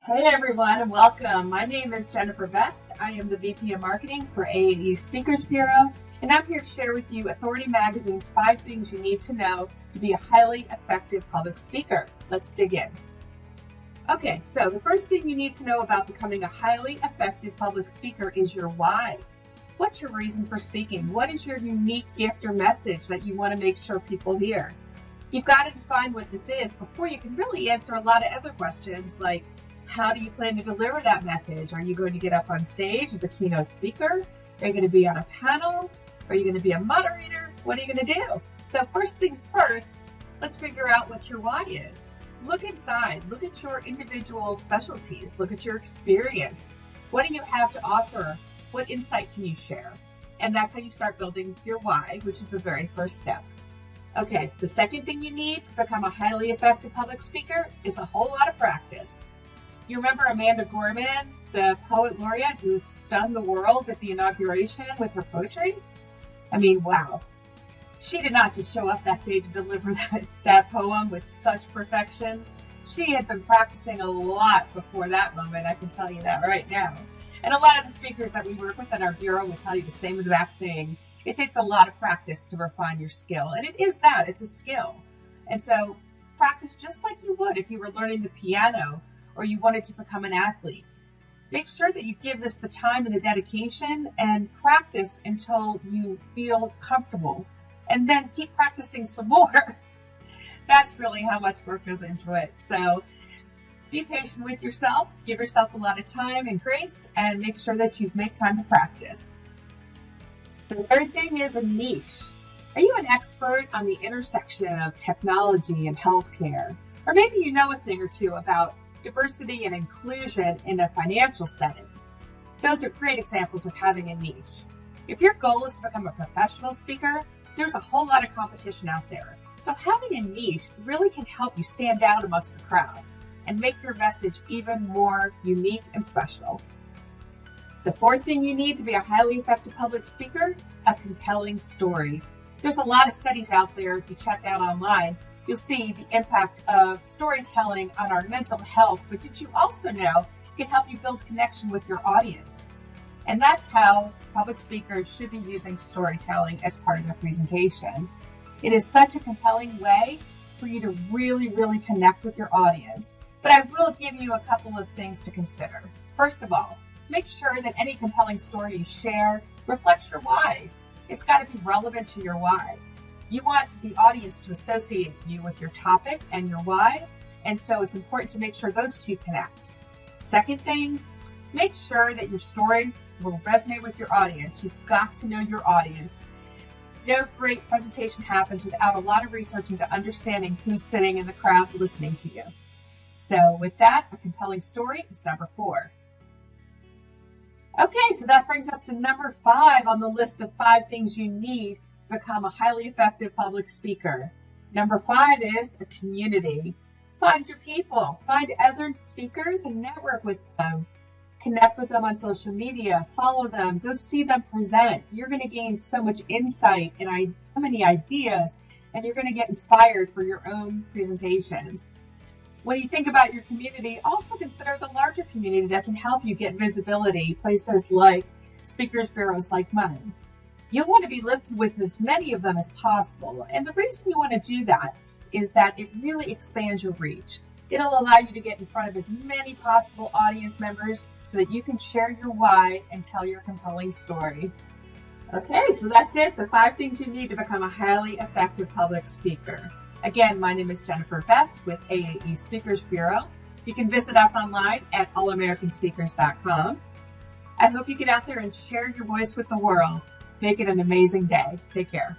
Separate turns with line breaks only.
Hey everyone, and welcome. My name is Jennifer Best. I am the VP of Marketing for AAE Speakers Bureau, and I'm here to share with you Authority Magazine's 5 things you need to know to be a highly effective public speaker. Let's dig in. Okay, so the first thing you need to know about becoming a highly effective public speaker is your why. What's your reason for speaking? What is your unique gift or message that you want to make sure people hear? You've got to define what this is before you can really answer a lot of other questions like, how do you plan to deliver that message? Are you going to get up on stage as a keynote speaker? Are you going to be on a panel? Are you going to be a moderator? What are you going to do? So first things first, let's figure out what your why is. Look inside. Look at your individual specialties. Look at your experience. What do you have to offer? What insight can you share? And that's how you start building your why, which is the very first step. Okay, the second thing you need to become a highly effective public speaker is a whole lot of practice. You remember Amanda Gorman, the poet laureate who stunned the world at the inauguration with her poetry? I mean, wow. She did not just show up that day to deliver that poem with such perfection. She had been practicing a lot before that moment, I can tell you that right now. And a lot of the speakers that we work with in our bureau will tell you the same exact thing. It takes a lot of practice to refine your skill. And it is that, it's a skill. And so practice just like you would if you were learning the piano or you wanted to become an athlete. Make sure that you give this the time and the dedication and practice until you feel comfortable. And then keep practicing some more. That's really how much work goes into it. So be patient with yourself, give yourself a lot of time and grace, and make sure that you make time to practice. The third thing is a niche. Are you an expert on the intersection of technology and healthcare? Or maybe you know a thing or two about diversity and inclusion in a financial setting. Those are great examples of having a niche. If your goal is to become a professional speaker, there's a whole lot of competition out there. So having a niche really can help you stand out amongst the crowd and make your message even more unique and special. The fourth thing you need to be a highly effective public speaker, a compelling story. There's a lot of studies out there, if you check out online, you'll see the impact of storytelling on our mental health, but did you also know it can help you build connection with your audience? And that's how public speakers should be using storytelling as part of their presentation. It is such a compelling way for you to really, really connect with your audience. But I will give you a couple of things to consider. First of all, make sure that any compelling story you share reflects your why. It's got to be relevant to your why. You want the audience to associate you with your topic and your why, and so it's important to make sure those two connect. Second thing, make sure that your story will resonate with your audience. You've got to know your audience. No great presentation happens without a lot of research into understanding who's sitting in the crowd listening to you. So with that, a compelling story is number 4. Okay, so that brings us to number 5 on the list of 5 things you need to become a highly effective public speaker. Number 5 is a community. Find your people, find other speakers and network with them. Connect with them on social media, follow them, go see them present. You're going to gain so much insight and so many ideas, and you're going to get inspired for your own presentations. When you think about your community, also consider the larger community that can help you get visibility, places like speakers bureaus like mine. You'll want to be listed with as many of them as possible. And the reason you want to do that is that it really expands your reach. It'll allow you to get in front of as many possible audience members so that you can share your why and tell your compelling story. Okay, so that's it. The 5 things you need to become a highly effective public speaker. Again, my name is Jennifer Best with AAE Speakers Bureau. You can visit us online at allamericanspeakers.com. I hope you get out there and share your voice with the world. Make it an amazing day. Take care.